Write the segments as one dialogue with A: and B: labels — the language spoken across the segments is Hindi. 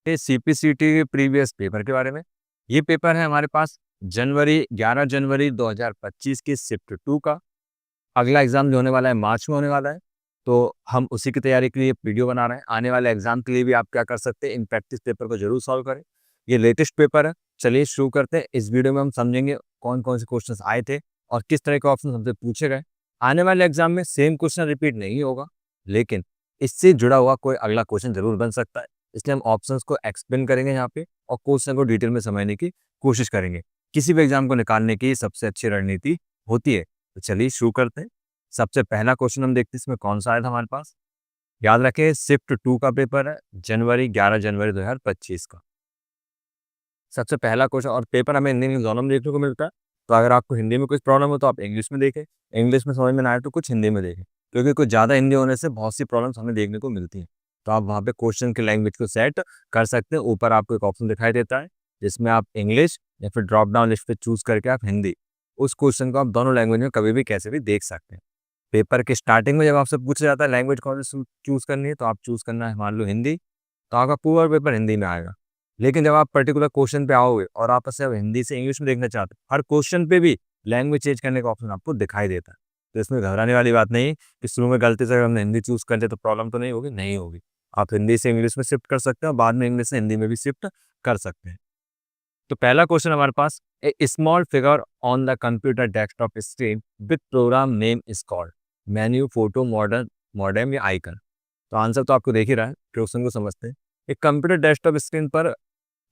A: ये सीपीसीटी प्रीवियस पेपर के बारे में। ये पेपर है हमारे पास 11 जनवरी 2025 की शिफ्ट 2 का। अगला एग्ज़ाम जो होने वाला है मार्च में होने वाला है, तो हम उसी की तैयारी के लिए वीडियो बना रहे हैं। आने वाले एग्ज़ाम के लिए भी आप क्या कर सकते हैं, इन प्रैक्टिस पेपर को ज़रूर सॉल्व करें। ये लेटेस्ट पेपर है। चलिए शुरू करते हैं। इस वीडियो में हम समझेंगे कौन-कौन से क्वेश्चन्स आए थे और किस तरह के ऑप्शन हमसे पूछे गए। आने वाले एग्ज़ाम में सेम क्वेश्चन रिपीट नहीं होगा, लेकिन इससे जुड़ा हुआ कोई अगला क्वेश्चन ज़रूर बन सकता है। इसलिए हम ऑप्शंस को एक्सप्लेन करेंगे यहाँ पे और क्वेश्चन को डिटेल में समझने की कोशिश करेंगे। किसी भी एग्ज़ाम को निकालने की सबसे अच्छी रणनीति होती है। तो चलिए शुरू करते हैं। सबसे पहला क्वेश्चन हम देखते हैं इसमें कौन-सा आया था हमारे पास। याद रखें शिफ्ट 2 का पेपर है 11 जनवरी 2025 का। सबसे पहला क्वेश्चन और पेपर हमें हिंदी इंग्लिश दोनों में देखने को मिलता है। तो अगर आपको हिंदी में कुछ प्रॉब्लम हो तो आप इंग्लिश में देखें, इंग्लिश में समझ में ना आए तो कुछ हिंदी में देखें। क्योंकि कुछ ज़्यादा हिंदी होने से बहुत सी प्रॉब्लम्स हमें देखने को मिलती हैं। तो आप वहाँ पे क्वेश्चन की लैंग्वेज को सेट कर सकते हैं। ऊपर आपको एक ऑप्शन दिखाई देता है, जिसमें आप इंग्लिश या फिर ड्रॉप डाउन लिस्ट पे चूज़ करके आप हिंदी, उस क्वेश्चन को आप दोनों लैंग्वेज में कभी भी कैसे भी देख सकते हैं। पेपर के स्टार्टिंग में जब आपसे पूछा जाता है लैंग्वेज कौन सी चूज़ करनी है, तो आप चूज़ करना है मान लो हिंदी, तो आपका पूरा पेपर हिंदी में आएगा। लेकिन जब आप पर्टिकुलर क्वेश्चन पे आओगे और आप उसे अब हिंदी से इंग्लिश में देखना चाहते हैं, हर क्वेश्चन पे भी लैंग्वेज चेंज करने का ऑप्शन आपको दिखाई देता है। तो इसमें घबराने वाली बात नहीं कि शुरू में गलती से अगर हमने हिंदी चूज़ कर लिया तो प्रॉब्लम तो नहीं होगी, नहीं होगी। आप हिंदी से इंग्लिश में शिफ्ट कर सकते हैं और बाद में इंग्लिश से हिंदी में भी शिफ्ट कर सकते हैं। तो पहला क्वेश्चन हमारे पास, a small figure on the computer desktop screen with program name is called menu, photo, modern, modem या आइकन। तो आंसर तो आपको देख ही रहा है, क्वेश्चन को समझते हैं। एक कंप्यूटर डेस्कटॉप स्क्रीन पर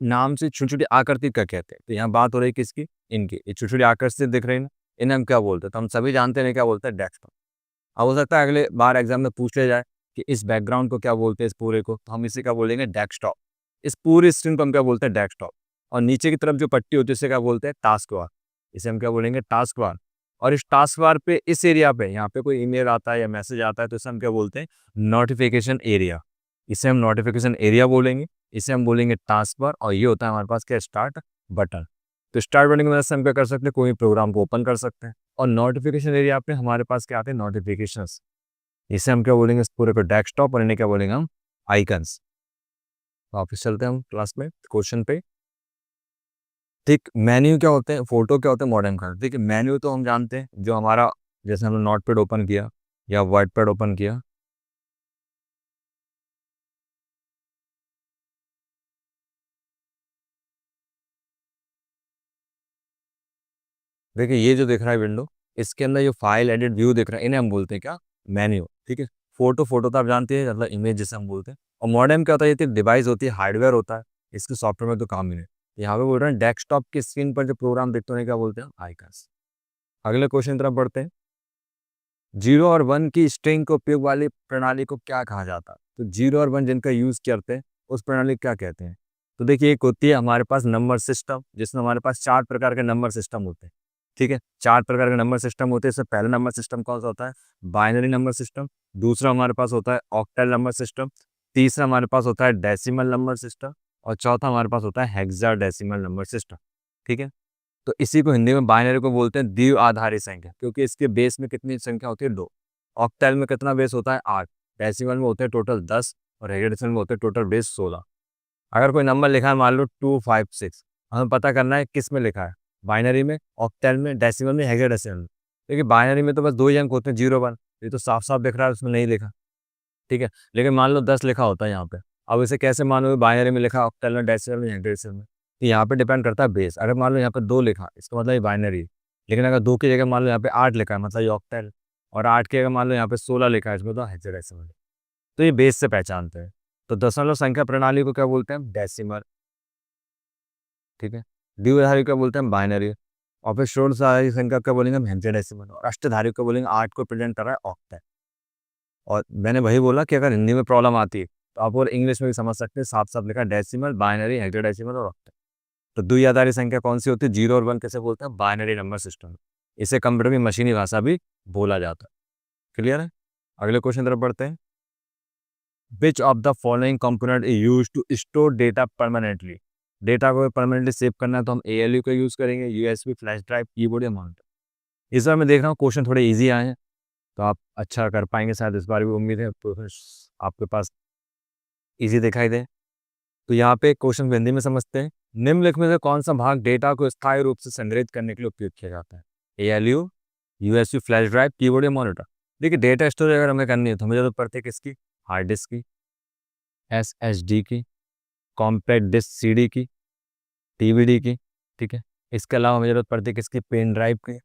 A: नाम से छोटी-छोटी आकृति क्या कहते हैं? तो यहाँ बात हो रही है किसकी? इनकी। ये छोटी-छोटी आकृति दिख रही है ना, इन्हें हम क्या बोलते हैं? तो हम सभी जानते हैं इन्हें क्या बोलते हैं? डेस्कटॉप। अब हो सकता है अगले बार एग्जाम में पूछ लिया जाए कि इस बैकग्राउंड को क्या बोलते हैं इस पूरे को? तो हम इसे क्या बोलेंगे? डेस्कटॉप। इस पूरी स्क्रीन को हम क्या बोलते हैं? डेस्कटॉप। और नीचे की तरफ जो पट्टी होती है इसे क्या बोलते हैं? Task bar. इसे हम क्या बोलेंगे? Task bar. और इस टास्क बार पे इस एरिया पे यहाँ पे कोई ईमेल आता है या मैसेज आता है तो इसे हम क्या बोलते हैं? Notification area. इसे हम नोटिफिकेशन एरिया बोलेंगे। इसे हम बोलेंगे टास्क बार और ये होता है हमारे पास क्या? Start button. तो स्टार्ट बटन की मदद से हम क्या कर सकते हैं? कोई प्रोग्राम को ओपन कर सकते हैं। और नोटिफिकेशन एरिया पे हमारे पास क्या आते हैं? नोटिफिकेशंस। इसे हम क्या बोलेंगे? इस पूरे को डेस्कटॉप और इन्हें क्या बोलेंगे हम? आइकन्स। वापस चलते हैं हम क्लास में क्वेश्चन पे। ठीक, मेन्यू क्या होते हैं? फोटो क्या होते हैं? मॉडेम का। देखिए मेन्यू तो हम जानते हैं जो हमारा, जैसे हमने नोटपैड ओपन किया या वर्डपैड ओपन किया, देखिए ये जो दिख रहा है विंडो, इसके अंदर जो फाइल एडिट व्यू दिख रहा है इन्हें हम बोलते हैं क्या? मेन्यू। ठीक है। फोटो तो आप जानते हैं मतलब इमेज जिसे हम बोलते हैं। और मॉडेम क्या होता है? ये तो डिवाइस होती है, हार्डवेयर होता है, इसके सॉफ्टवेयर में तो काम ही नहीं। यहाँ पे बोल रहे हैं डेस्कटॉप की स्क्रीन पर जो प्रोग्राम दिखते हैं क्या बोलते हैं? आइकन्स। अगले क्वेश्चन की तरफ बढ़ते हैं। 0 और 1 की स्ट्रिंग के उपयोग वाली प्रणाली को क्या कहा जाता है? तो 0 और 1 जिनका यूज़ करते हैं, उस प्रणाली को क्या कहते हैं? तो देखिए एक होती है हमारे पास नंबर सिस्टम, जिसमें हमारे पास 4 प्रकार के नंबर सिस्टम होते हैं। ठीक है? 4 प्रकार के नंबर सिस्टम होते हैं। इसमें पहला नंबर सिस्टम कौन-सा होता है? Binary number system. दूसरा हमारे पास होता है ऑक्टल नंबर सिस्टम। तीसरा हमारे पास होता है डेसिमल नंबर सिस्टम और चौथा हमारे पास होता है हेक्साडेसिमल नंबर सिस्टम। ठीक है? तो इसी को हिंदी में बाइनरी को बोलते हैं द्विआधारी संख्या, क्योंकि इसके बेस में कितनी संख्या होती है? 2। ऑक्टल में कितना बेस होता है? 8। डेसिमल में होते हैं टोटल 10 और हेक्साडेसिमल में होते हैं टोटल बेस 16। अगर कोई नंबर लिखा है मान लो 256, हमें पता करना है किस में लिखा है? बाइनरी में, ऑक्टल में, डेसिमल में, हेक्साडेसिमल में। देखिए बाइनरी में तो बस 2 ही अंक होते हैं 0 1, ये तो साफ-साफ दिख रहा है उसमें नहीं लिखा। ठीक है? लेकिन मान लो 10 लिखा होता है यहाँ पे। अब इसे कैसे मानोगे? बाइनरी में लिखा, ऑक्टल में, डेसिमल में, हेक्साडेसिमल में। तो यहाँ पे डिपेंड करता है बेस। अगर मान लो यहाँ पे 2 लिखा, इसका मतलब ये बाइनरी है। लेकिन अगर 2 की जगह मान लो यहाँ पे 8 लिखा है, मतलब ये ऑक्टल। और 8 की जगह मान लो यहाँ पे 16 लिखा है, इसमें तो हेक्साडेसिमल है। तो ये बेस से पहचानते हैं। तो दशमलव संख्या प्रणाली को क्या बोलते हैं? डेसिमल। ठीक है? द्विआधारी को क्या बोलते हैं? बाइनरी। और फिर षोडशाधारी संख्या को क्या बोलेंगे? हम हेक्साडेसिमल। और अष्टधारी को बोलेंगे 8 को प्रेजेंट कर रहा है ऑक्टल। और मैंने वही बोला कि अगर हिंदी में प्रॉब्लम आती है तो आप और इंग्लिश में भी समझ सकते हैं। साफ-साफ लिखा है डेसिमल, बाइनरी, हेक्साडेसिमल और ऑक्टल। तो द्विआधारी संख्या कौन सी होती है? 0 और 1 कैसे बोलते हैं? Binary number system. इसे कंप्यूटर की मशीनी भाषा भी बोला जाता है। क्लियर है? अगले क्वेश्चन तरफ बढ़ते हैं। Which of the following component is used to store data permanently? Data को परमानेंटली सेव करना है तो हम एएलयू का यूज करेंगे, यूएसबी, फ्लैश ड्राइव, कीबोर्ड या मॉनिटर। इस बार मैं देख रहा हूँ क्वेश्चन थोड़े इजी आए हैं, तो आप अच्छा कर पाएंगे शायद इस बार भी, उम्मीद है आपके पास इजी दिखाई दे। तो यहाँ पे क्वेश्चन हिंदी में समझते हैं। निम्नलिखित में से कौन सा भाग डेटा को स्थायी रूप से संग्रहित करने के लिए उपयोग किया जाता है? ALU, USB flash drive, keyboard या मॉनिटर? देखिए डेटा स्टोरेज अगर हमें करनी है तो हमें जरूरत पड़ती है किसकी? हार्ड डिस्क की, SSD की, कॉम्पैक्ट डिस्क CD की, DVD की, ठीक है। इसके अलावा हमें जरूरत पड़ती है किसकी? पेन ड्राइव की,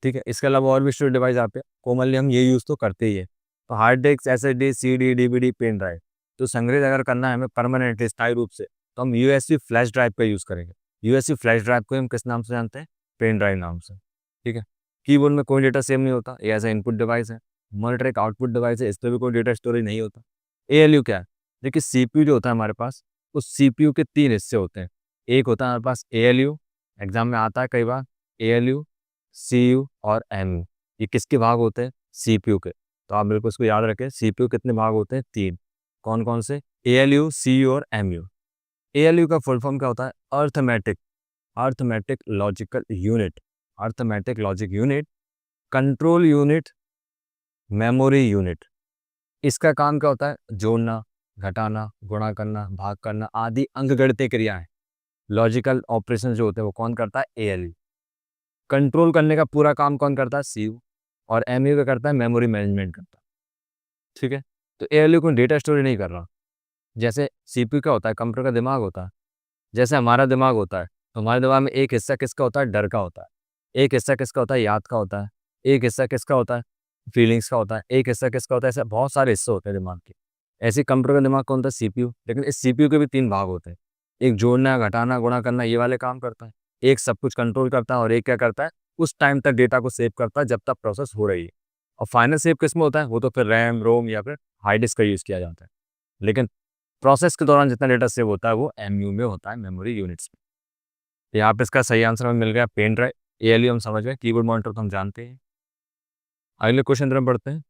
A: ठीक है। इसके अलावा और भी स्टोरेज डिवाइस आप कॉमनली हम ये यूज़ तो करते ही है। तो hard disk, SSD, CD, DVD, pen drive, तो संग्रहित अगर करना है हमें परमानेंटली स्थायी रूप से, तो हम USB फ्लैश ड्राइव का यूज़ करेंगे। USB फ्लैश ड्राइव को हम किस नाम से जानते हैं? पेन ड्राइव नाम से, ठीक है। कीबोर्ड में कोई डेटा सेव नहीं होता, ये ऐसा इनपुट डिवाइस है। मॉनिटर एक आउटपुट डिवाइस है, इस पर भी कोई डेटा स्टोरेज नहीं होता। ALU क्या है? देखिए CPU जो होता है हमारे पास, उस CPU के 3 हिस्से होते हैं। एक होता है हमारे पास ALU, एग्जाम में आता है कई बार, ALU, CU और MU, ये किसके भाग होते हैं? CPU के। तो आप बिल्कुल इसको याद रखें, CPU कितने भाग होते हैं? 3। कौन कौन से? ALU, CU और MU। ALU का फुल फॉर्म क्या होता है? Arithmetic arithmetic logical unit, arithmetic logic unit, control unit, memory unit. इसका काम क्या होता है? जोड़ना, घटाना, गुणा करना, भाग करना आदि अंकगणितीय क्रियाएं, लॉजिकल ऑपरेशन जो होते हैं वो कौन करता है? ALU। कंट्रोल करने का पूरा काम कौन करता है? CU। और MU का करता है मेमोरी मैनेजमेंट करता है, ठीक है। तो ALU को डेटा स्टोरेज नहीं कर रहा। जैसे CPU क्या होता है? कंप्यूटर का दिमाग होता है। जैसे हमारा दिमाग होता है, तो हमारे दिमाग में एक हिस्सा किसका होता है? डर का होता है। एक हिस्सा किसका होता है? याद का होता है। एक हिस्सा किसका होता है? फीलिंग्स का होता है। एक हिस्सा किसका होता है? ऐसे बहुत सारे हिस्से होते हैं दिमाग के। ऐसे कंप्यूटर का दिमाग कौन होता है? CPU। लेकिन इस CPU के भी 3 भाग होते हैं। एक जोड़ना, घटाना, गुणा करना ये वाले काम करता है। एक सब कुछ कंट्रोल करता है और एक क्या करता है? उस टाइम तक डेटा को सेव करता है जब तक प्रोसेस हो रही है। और फाइनल सेव किसमें होता है? वो तो फिर रैम, रोम या फिर हार्ड डिस्क का यूज़ किया जाता है। लेकिन प्रोसेस के दौरान जितना डेटा सेव होता है वो MU में होता है, मेमोरी यूनिट्स में। तो यहाँ पे इसका सही आंसर हमें मिल गया पेन ड्राइव। ALU हम समझ गए, कीबोर्ड मॉनिटर तो हम जानते हैं। अगले क्वेश्चन तरफ बढ़ते हैं।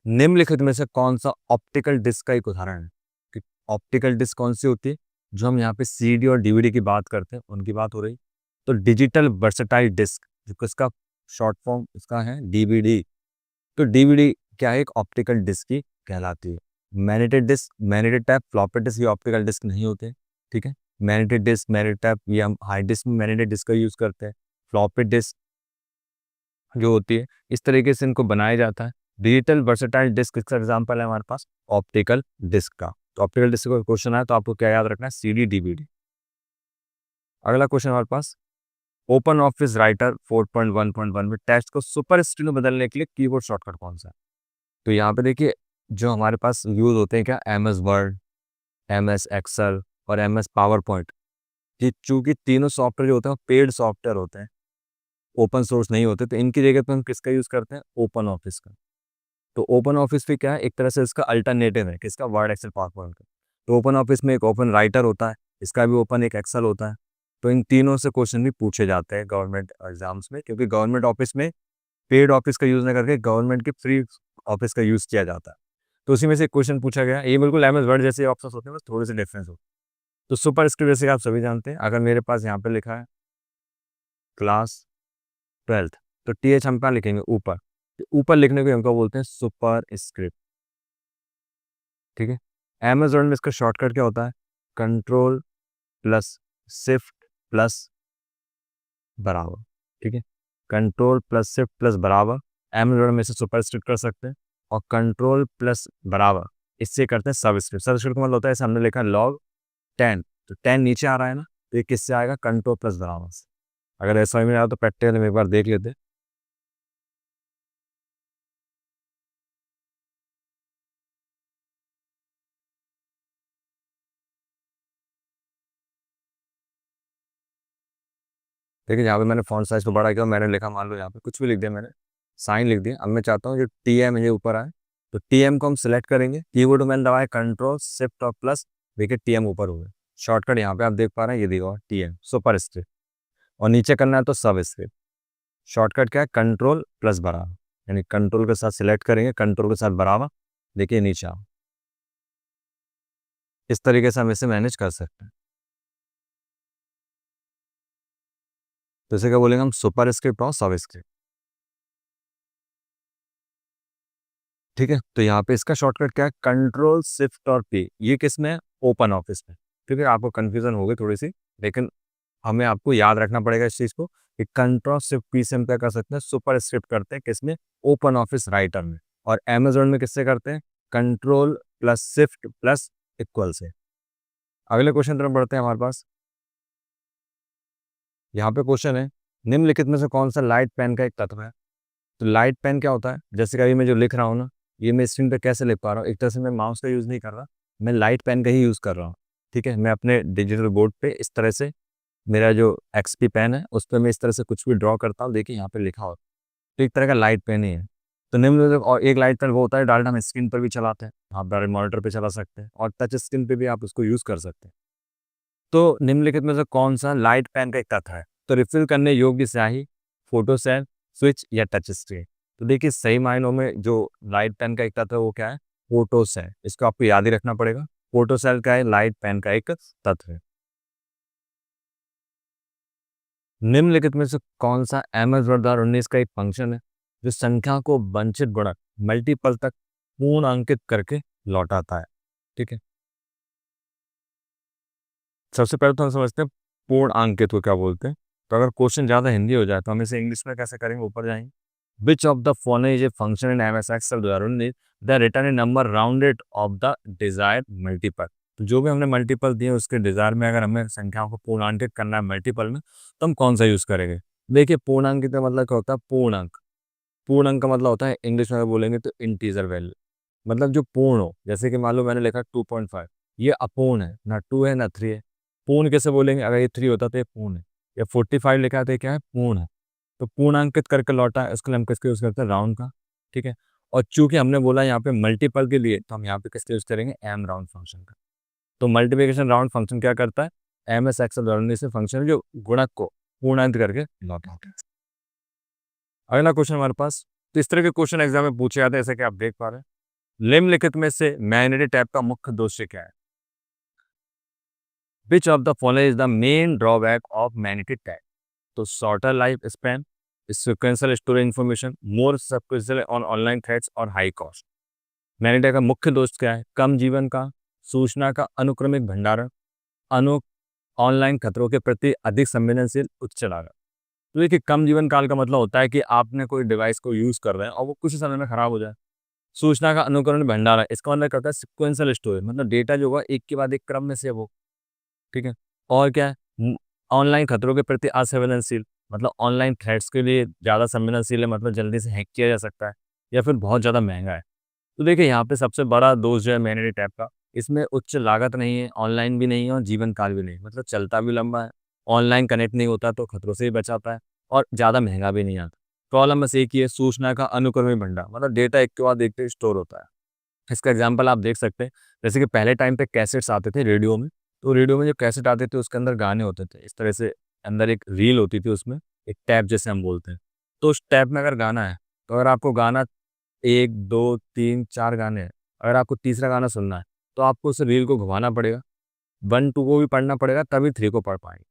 A: निम्नलिखित में से कौन सा ऑप्टिकल डिस्क का एक उदाहरण है? कि ऑप्टिकल डिस्क कौन सी होती है? जो हम यहाँ पे CD और DVD की बात करते हैं उनकी बात हो रही। तो डिजिटल वर्सेटाइल डिस्क, जो किसका शॉर्ट फॉर्म इसका है? DVD। तो DVD क्या है? एक ऑप्टिकल डिस्क की कहलाती है। Magnetic disk, magnetic tap, floppy disk ये ऑप्टिकल डिस्क नहीं होते, ठीक है। मैग्नेटिक डिस्क, मैग्नेटिक टैप ये हम हार्ड डिस्क में मैग्नेटिक डिस्क का यूज़ करते हैं। फ्लॉपी डिस्क जो होती है इस तरीके से इनको बनाया जाता है। डिजिटल वर्सेटाइल डिस्क इसका एग्जाम्पल है हमारे पास ऑप्टिकल डिस्क का। तो ऑप्टिकल डिस्क का क्वेश्चन है तो आपको क्या याद रखना है? CD, DVD। अगला क्वेश्चन हमारे पास, ओपन ऑफिस राइटर 4.1.1 में टेक्स्ट को सुपर स्क्रीन में बदलने के लिए कीबोर्ड शॉर्टकट कौन सा है? तो यहाँ पे देखिए जो हमारे पास यूज होते हैं क्या? MS वर्ड, MS एक्सेल और MS पावर पॉइंट। ये चूंकि तीनों सॉफ्टवेयर जो होते हैं पेड सॉफ्टवेयर होते हैं, ओपन सोर्स नहीं होते, तो इनकी जगह पे हम किसका यूज करते हैं? ओपन ऑफिस का। तो ओपन ऑफिस भी क्या है? एक तरह से इसका अल्टरनेटिव है किसका? वर्ड, एक्सेल, पावर पॉइंट का। तो ओपन ऑफिस में एक ओपन राइटर होता है, इसका भी ओपन एक एक्सेल होता है। तो इन तीनों से क्वेश्चन भी पूछे जाते हैं गवर्नमेंट एग्जाम्स में, क्योंकि गवर्नमेंट ऑफिस में पेड ऑफिस का यूज ना करके गवर्नमेंट के फ्री ऑफिस का यूज किया जाता है। तो उसी में से क्वेश्चन पूछा गया, ये बिल्कुल MS वर्ड जैसे ऑप्शंस होते हैं, बस थोड़े से डिफरेंस होते हैं। तो सुपर स्क्रिप्ट जैसे आप सभी जानते हैं, अगर मेरे पास यहाँ पे लिखा है क्लास 12th, तो TH हम कहाँ लिखेंगे? ऊपर। तो ऊपर लिखने को हमको बोलते हैं सुपर स्क्रिप्ट, ठीक है। MS वर्ड में इसका शॉर्टकट क्या होता है? कंट्रोल प्लस शिफ्ट प्लस बराबर, ठीक है। कंट्रोल प्लस शिफ्ट प्लस बराबर MS वर्ड में से सुपर स्क्रिप्ट कर सकते हैं। और कंट्रोल प्लस बराबर इससे करते हैं सब स्क्रिप्ट। सब स्क्रिप्ट का मतलब होता है, जैसे हमने लिखा लॉग 10, तो 10 नीचे आ रहा है ना, तो ये किससे आएगा? कंट्रोल प्लस बराबर से। अगर ऐसा समझ में आया तो प्रैक्टिकल में एक बार देख लेते हैं। देखिए यहाँ पे मैंने फॉन्ट साइज को बड़ा किया, मैंने लिखा, मान लो यहाँ पे कुछ भी लिख दिया मैंने, साइन लिख दिया। अब मैं चाहता हूँ जो TM ये ऊपर आए, तो TM को हम सिलेक्ट करेंगे, कीबोर्ड में मैंने दबाया कंट्रोल शिफ्ट और प्लस, देखिए TM ऊपर हो गया। शॉर्टकट यहाँ पे आप देख पा रहे हैं, ये दिखा TM सुपर स्क्रिप्ट। और नीचे करना है तो सब स्क्रिप्ट। शॉर्टकट क्या है? कंट्रोल प्लस बराबर, यानी कंट्रोल के साथ सिलेक्ट करेंगे, कंट्रोल के साथ बराबर, देखिए नीचे आओ। इस तरीके से हम इसे मैनेज कर सकते हैं। तो इसे क्या बोलेंगे हम? सुपर स्क्रिप्ट और सब स्क्रिप्ट। ठीक है, तो यहाँ पे इसका शॉर्टकट क्या है, कंट्रोल शिफ्ट और पी, ये किस में है, ओपन ऑफिस में। ठीक है, आपको कंफ्यूजन होगी थोड़ी सी, लेकिन हमें आपको याद रखना पड़ेगा इस चीज को कि कंट्रोल शिफ्ट पी से हम क्या कर सकते हैं, सुपर स्क्रिप्ट करते हैं किसमें, ओपन ऑफिस राइटर में। और अमेजोन में किससे करते हैं, control plus shift plus equal से। अगले क्वेश्चन तरफ बढ़ते हैं हमारे पास। यहाँ पे क्वेश्चन है, निम्नलिखित में से कौन सा लाइट पेन का एक तत्व है। तो लाइट पेन क्या होता है, जैसे कि अभी मैं जो लिख रहा हूँ ना, ये मैं स्क्रीन पे कैसे लिख पा रहा हूँ, एक तरह से मैं माउस का यूज़ नहीं कर रहा, मैं लाइट पेन का ही यूज़ कर रहा हूँ। ठीक है, मैं अपने डिजिटल बोर्ड पे इस तरह से, मेरा जो एक्सपी पेन है उस पर मैं इस तरह से कुछ भी ड्रॉ करता हूँ, देखिए यहाँ पे लिखा हो, तो एक तरह का लाइट पेन ही है। तो निम्न और एक लाइट पेन वो होता है डायरेक्ट हम स्क्रीन पर भी चलाते हैं, आप डायरेक्ट मॉनिटर पे चला सकते हैं, और टच स्क्रीन पे भी आप उसको यूज़ कर सकते हैं। तो निम्नलिखित में से कौन सा लाइट पेन का एक तत्व है, तो रिफिल करने योग्य स्याही, फोटो सेल, स्विच या टच स्क्रीन। तो देखिए सही मायनों में जो लाइट पेन का एक तत्व है वो क्या है, फोटो सेल, इसको आपको याद ही रखना पड़ेगा। फोटो सेल क्या है, लाइट पेन का एक तत्व है। निम्नलिखित में से कौन सा एमएस वर्ड 2019 का एक फंक्शन है जो संख्या को वंचित गुणक मल्टीपल तक पूर्ण अंकित करके लौटाता है। ठीक है, सबसे पहले तो हम समझते हैं पूर्ण अंकित को क्या बोलते हैं। तो अगर क्वेश्चन ज़्यादा हिंदी हो जाए तो हम इसे इंग्लिश में कैसे करेंगे, ऊपर जाएंगे। Which of the following is a function in M S Excel 2019 the return a number rounded of the desired multiple. तो जो भी हमने मल्टीपल दिए उसके डिजायर में अगर हमें संख्याओं को पूर्णांकित करना है मल्टीपल में, तो हम कौन सा यूज करेंगे। देखिए पूर्णांकित का मतलब क्या होता है, पूर्ण अंक। पूर्ण अंक का मतलब होता है, इंग्लिश में अगर बोलेंगे तो इंटीजर वैल्यू, मतलब जो पूर्ण हो। जैसे कि मान लो मैंने लिखा 2.5, ये अपूर्ण है, ना 2 है ना 3 है। पूर्ण कैसे बोलेंगे, अगर ये 3 होता तो ये पूर्ण है। या 45 लिखा है तो ये क्या है, पूर्ण है। तो पूर्णांकित करके लौटा है, उसके लिए हम किसका यूज करते हैं, राउंड का। ठीक है, और चूंकि हमने बोला यहाँ पे मल्टीपल के लिए, तो हम यहाँ पे किसका यूज करेंगे, एम राउंड फंक्शन का। तो मल्टीप्लिकेशन राउंड फंक्शन क्या करता है, एम एस एक्सेल लर्निंग से फंक्शन है जो गुणक को पूर्णांकित करके लौटाता है। अगला क्वेश्चन हमारे पास, तो इस तरह के क्वेश्चन एग्जाम में पूछे जाते हैं, जैसे कि आप देख पा रहे हैं। निम्नलिखित में से मैनुअली टैब का मुख्य दोष क्या है। Which of the following is the main drawback of magnetic tag. तो shorter life span, sequential storage information, more subscription on online threads और हाई कॉस्ट। मैग्नेटिक का मुख्य दोष क्या है, कम जीवन का, सूचना का अनुक्रमिक भंडारण, अनु ऑनलाइन खतरों के प्रति अधिक संवेदनशील, उच्च लागत। तो देखिए कम जीवन काल का मतलब होता है कि आपने कोई डिवाइस को यूज कर रहे हैं और वो कुछ ही समय में खराब हो जाए। सूचना का अनुकरण भंडारण, इसका मतलब क्या होता है, सिक्वेंशियल स्टोरेज, मतलब डेटा जो होगा एक के बाद एक क्रम में से वो। ठीक है, और क्या है, ऑनलाइन खतरों के प्रति असंवेदनशील, मतलब ऑनलाइन थ्रेट्स के लिए ज़्यादा संवेदनशील है, मतलब जल्दी से हैक किया जा सकता है, या फिर बहुत ज़्यादा महंगा है। तो देखिए यहाँ पे सबसे बड़ा दोष जो है मैग्नेटिक टैब का, इसमें उच्च लागत नहीं है, ऑनलाइन भी नहीं है और जीवन काल भी नहीं, मतलब चलता भी लंबा है, ऑनलाइन कनेक्ट नहीं होता तो खतरों से भी बचाता है, और ज़्यादा महंगा भी नहीं आता। प्रॉब्लम बस एक ही है, सूचना का अनुक्रमिक भंडार, मतलब डेटा एक के बाद एक पे स्टोर होता है। इसका एग्जाम्पल आप देख सकते हैं, जैसे कि पहले टाइम पे कैसेट्स आते थे रेडियो में, तो रेडियो में जो कैसेट आते थे उसके अंदर गाने होते थे, इस तरह से अंदर एक रील होती थी, उसमें एक टैब जैसे हम बोलते हैं। तो उस टैब में अगर गाना है, तो अगर आपको गाना 1 2 3 4 गाने हैं, अगर आपको तीसरा गाना सुनना है, तो आपको उस रील को घुमाना पड़ेगा, 1 2 को भी पढ़ना पड़ेगा तभी 3 को पढ़ पाएंगे।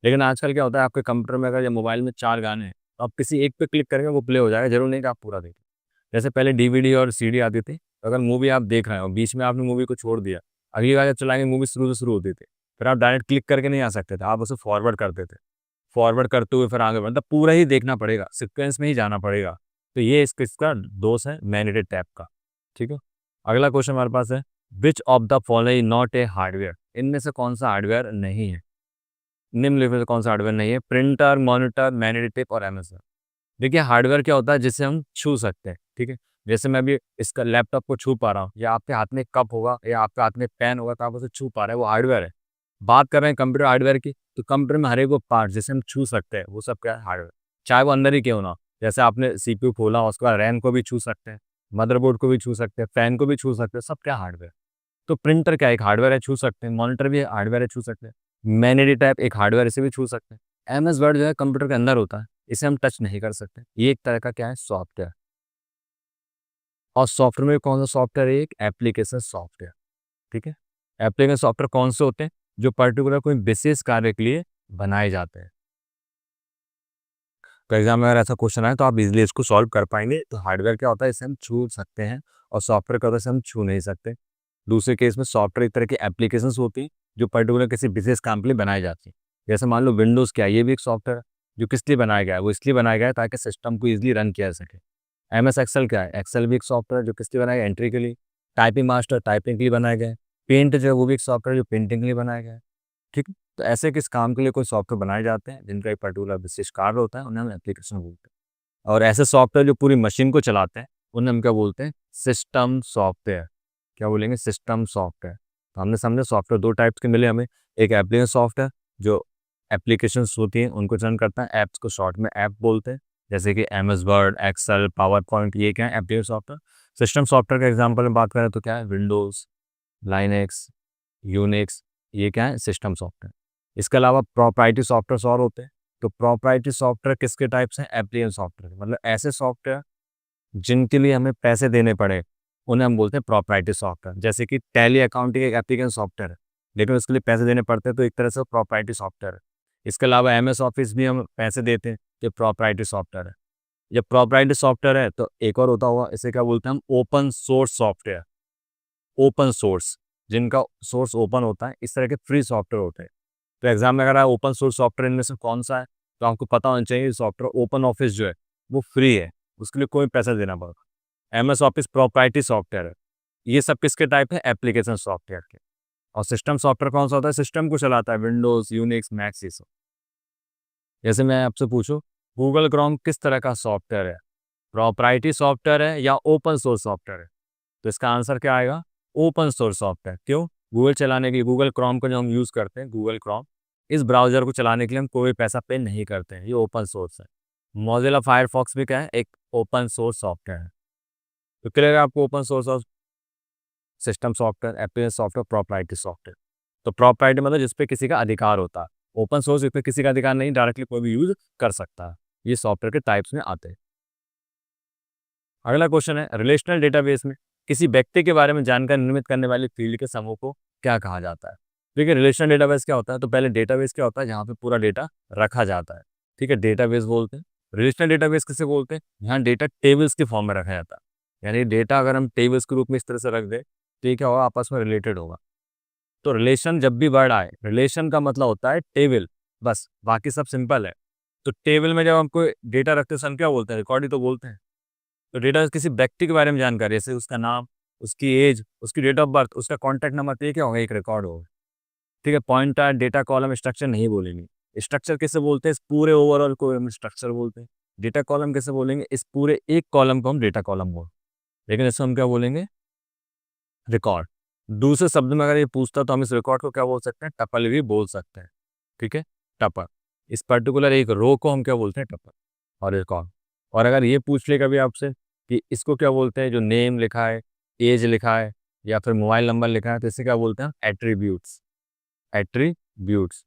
A: लेकिन आजकल क्या होता है, आपके कंप्यूटर में अगर या मोबाइल में 4 गाने हैं, तो आप किसी एक पे क्लिक करेंगे वो प्ले हो जाएगा, जरूर नहीं कि आप पूरा देखें। जैसे पहले डीवीडी और सीडी आती थी, तो अगर मूवी आप देख रहे हो, बीच में आपने मूवी को छोड़ दिया, अगली बार जब चलाएंगे मूवी शुरू से शुरू होती थी, फिर आप डायरेक्ट क्लिक करके नहीं आ सकते थे, आप उसे फॉरवर्ड करते थे। फॉरवर्ड करते हुए फिर आगे मतलब पूरा ही देखना पड़ेगा, सीक्वेंस में ही जाना पड़ेगा। तो ये इसका दोष है मैग्नेटिक टैब का। ठीक है, अगला क्वेश्चन हमारे पास है, which of the following not a hardware. इनमें से कौन सा हार्डवेयर नहीं है, निम्नलिखित में से कौन सा हार्डवेयर नहीं है, प्रिंटर, मॉनिटर, मैग्नेटिक टेप और एमएस। देखिए हार्डवेयर क्या होता है, जिसे हम छू सकते हैं। ठीक है, जैसे मैं अभी इसका लैपटॉप को छू पा रहा हूँ, या आपके हाथ में कप होगा या आपके हाथ में पेन होगा, तो आप उसे छू पा रहे हैं, वो हार्डवेयर है। बात कर रहे हैं कंप्यूटर हार्डवेयर की, तो कंप्यूटर में हर एक वो पार्ट जिसे हम छू सकते हैं, वो सब क्या है, हार्डवेयर। चाहे वो अंदर ही क्यों ना हो। जैसे आपने सीपीयू खोला, उसके बाद रैम को भी छू सकते हैं, मदरबोर्ड को भी छू सकते हैं, फैन को भी छू सकते हैं, सब क्या हार्डवेयर। तो प्रिंटर क्या एक हार्डवेयर है, छू सकते हैं। मॉनिटर भी हार्डवेयर है, छू सकते हैं। मैग्नेटिक टैप एक हार्डवेयर, इसे भी छू सकते हैं। एमएस वर्ड जो है कंप्यूटर के अंदर होता है, इसे हम टच नहीं कर सकते। ये एक तरह का क्या है, सॉफ्टवेयर। और सॉफ्टवेयर में कौन सा सॉफ्टवेयर है, एक एप्लीकेशन सॉफ्टवेयर। ठीक है, एप्लीकेशन सॉफ्टवेयर कौन से होते हैं, जो पर्टिकुलर कोई विशेष कार्य के लिए बनाए जाते हैं। तो एग्जाम में अगर ऐसा क्वेश्चन आए तो आप इजीली इसको सॉल्व कर पाएंगे। तो हार्डवेयर क्या होता है, इसे हम छू सकते हैं, और सॉफ्टवेयर क्या होता है, इसे हम छू नहीं सकते। दूसरे केस में सॉफ्टवेयर एक तरह की एप्लीकेशंस होती हैं जो पर्टिकुलर किसी विशेष काम के लिए बनाई जाती हैं। जैसे मान लो विंडोज़ क्या है, ये भी एक सॉफ्टवेयर है जो किस लिए बनाया गया है, वो इसलिए बनाया गया है ताकि सिस्टम को ईजिली रन किया जा सके। एमएस एक्सेल क्या है, एक्सेल भी एक सॉफ्टवेयर है जो किस लिए बनाया गया है, एंट्री के लिए। टाइपिंग मास्टर टाइपिंग के लिए बनाया गया है। पेंट जो है वो भी एक सॉफ्टवेयर है जो पेंटिंग के लिए बनाया गया है। ठीक है? तो ऐसे किस काम के लिए कोई सॉफ्टवेयर बनाए जाते हैं जिनका एक पर्टिकुलर विशेष कार्य होता है, उन्हें हम एप्लीकेशन बोलते हैं। और ऐसे सॉफ्टवेयर जो पूरी मशीन को चलाते हैं उन्हें हम क्या बोलते हैं, सिस्टम सॉफ्टवेयर। क्या बोलेंगे, सिस्टम सॉफ्टवेयर। तो हमने समझे सॉफ्टवेयर दो टाइप्स के मिले हमें। एक एप्लीकेशन सॉफ्टवेयर जो एप्लीकेशंस होती हैं उनको रन करता है, ऐप्स को शॉर्ट में ऐप बोलते हैं, जैसे कि MS Word, Excel, PowerPoint, ये क्या है, एप्लीकेशन सॉफ्टवेयर। सिस्टम सॉफ्टवेयर का एग्जाम्पल में बात करें तो क्या है, विंडोज़, लाइनेक्स, यूनिक्स, ये क्या है, सिस्टम सॉफ्टवेयर। इसके अलावा प्रोप्राइटरी सॉफ्टवेयर और होते हैं। तो प्रोप्राइटरी सॉफ्टवेयर किसके टाइप्स हैं, एप्लीकेशन सॉफ्टवेयर, मतलब ऐसे सॉफ्टवेयर जिनके लिए हमें पैसे देने पड़े उन्हें हम बोलते हैं प्रोप्राइटरी सॉफ्टवेयर। जैसे कि टैली अकाउंटिंग एक एप्लीकेशन सॉफ्टवेयर है, लेकिन उसके लिए पैसे देने पड़ते हैं, तो एक तरह से प्रोप्राइटरी सॉफ्टवेयर है। इसके अलावा एमएस ऑफिस भी हम पैसे देते हैं, ये प्रोप्राइटरी सॉफ्टवेयर है। जब प्रोप्राइटरी सॉफ्टवेयर है तो एक और होता होगा, इसे क्या बोलते हैं हम, open source software. Open source, जिनका सोर्स ओपन होता है, इस तरह के फ्री सॉफ्टवेयर होते हैं। तो एग्जाम में अगर आए ओपन सोर्स सॉफ्टवेयर इनमें से कौन सा है, तो आपको पता होना चाहिए सॉफ्टवेयर ओपन ऑफिस जो है वो फ्री है, उसके लिए कोई पैसा देना पड़ता। एमएस ऑफिस प्रोप्राइटरी सॉफ्टवेयर है। ये सब किसके टाइप है, एप्लीकेशन सॉफ्टवेयर के। और सिस्टम सॉफ्टवेयर कौन सा होता है, सिस्टम को चलाता है, विंडोज, यूनिक्स, मैक्स, ये सब। जैसे मैं आपसे पूछूं, गूगल क्रोम किस तरह का सॉफ्टवेयर है, प्रोप्राइटरी सॉफ्टवेयर है या ओपन सोर्स सॉफ्टवेयर है? तो इसका आंसर क्या आएगा, ओपन सोर्स सॉफ्टवेयर। क्यों, गूगल चलाने के लिए, गूगल क्रोम को जो हम यूज़ करते हैं, गूगल क्रोम, इस ब्राउज़र को चलाने के लिए हम कोई पैसा पे नहीं करते हैं, ये ओपन सोर्स है। मोजिला फायरफॉक्स भी क्या है, एक ओपन सोर्स सॉफ्टवेयर है। तो क्लियर है आपको, ओपन सोर्स और system software, application software, proprietary software. तो प्रोप्राइटरी मतलब जिस पे किसी का अधिकार होता है, ओपन सोर्स इस पे किसी का अधिकार नहीं, डायरेक्टली कोई भी यूज़ कर सकता है। ये सॉफ्टवेयर के टाइप्स में आते हैं। अगला क्वेश्चन है, रिलेशनल डेटाबेस में किसी व्यक्ति के बारे में जानकारी निर्मित करने वाली फील्ड के समूह को क्या कहा जाता है? देखिए रिलेशनल डेटाबेस क्या होता है, तो पहले डेटाबेस क्या होता है, जहाँ पे पूरा डेटा रखा जाता है, ठीक है, डेटाबेस बोलते हैं। रिलेशनल डेटाबेस किसे बोलते हैं, यहाँ डेटा टेबल्स के फॉर्म में रखा जाता है। यानी डेटा अगर हम टेबल्स के रूप में इस तरह से रख दें तो ये क्या होगा, आपस में रिलेटेड होगा। तो रिलेशन जब भी वर्ड आए, रिलेशन का मतलब होता है टेबल, बस, बाकी सब सिंपल है। तो टेबल में जब हमको डेटा रखते हैं, हम क्या बोलते हैं, रिकॉर्ड ही तो बोलते हैं। तो डेटा किसी व्यक्ति के बारे में जानकारी, जैसे उसका नाम, उसकी एज, उसकी डेट ऑफ बर्थ, उसका कॉन्टैक्ट नंबर, तो ये क्या होगा, एक रिकॉर्ड होगा। ठीक है, पॉइंटर, डेटा कॉलम, स्ट्रक्चर नहीं बोलेंगे। स्ट्रक्चर किसे बोलते हैं, इस पूरे ओवरऑल को हम स्ट्रक्चर बोलते हैं। डेटा कॉलम किसे बोलेंगे, इस पूरे एक कॉलम को हम डेटा कॉलम बोलते हैं। लेकिन इसको हम क्या बोलेंगे, रिकॉर्ड। दूसरे शब्द में अगर ये पूछता तो हम इस रिकॉर्ड को क्या बोल सकते हैं, टपल भी बोल सकते हैं। ठीक है, टपल, इस पर्टिकुलर एक रो को हम क्या बोलते हैं, टपल और रिकॉर्ड। और अगर ये पूछ ले कभी आपसे कि इसको क्या बोलते हैं, जो नेम लिखा है, एज लिखा है, या फिर मोबाइल नंबर लिखा है, तो इसे क्या बोलते हैं, एट्रीब्यूट्स। एट्रीब्यूट्स,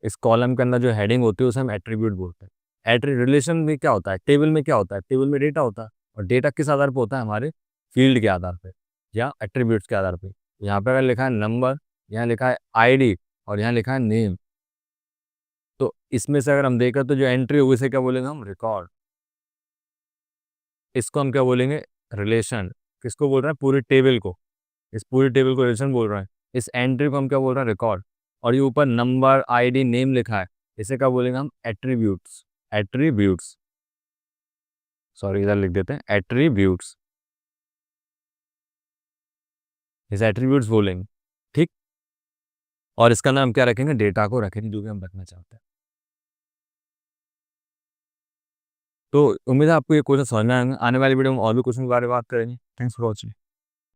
A: इस कॉलम के अंदर जो हेडिंग होती है उसे हम एट्रीब्यूट बोलते हैं। एट्री रिलेशन में क्या होता है, टेबल में क्या होता है, टेबल में डेटा होता है, और डेटा किस आधार पर होता है, हमारे फील्ड के आधार पर या एट्रीब्यूट्स के आधार पर। यहाँ पे अगर लिखा है नंबर, यहाँ लिखा है आईडी, और यहाँ लिखा है नेम, तो इसमें से अगर हम देखें तो जो एंट्री होगी इसे क्या बोलेंगे हम, रिकॉर्ड। इसको हम क्या बोलेंगे, रिलेशन। किसको बोल रहे हैं, पूरे टेबल को, इस पूरे टेबल को रिलेशन बोल रहे हैं। इस एंट्री को हम क्या बोल रहे हैं, रिकॉर्ड। और ये ऊपर नंबर, आईडी, नेम लिखा है, इसे क्या बोलेंगे हम, एट्रीब्यूट्स। एट्रीब्यूट्स, सॉरी इधर लिख देते हैं, एट्रीब्यूट्स, इसे एट्रीब्यूट्स बोलेंगे। ठीक, और इसका नाम क्या रखेंगे, डेटा को रखेंगे, जो भी हम रखना चाहते हैं। तो उम्मीद है आपको ये क्वेश्चन समझ में आएंगे। आने वाली वीडियो में और भी क्वेश्चन के बारे में बात करेंगे। Thanks for watching.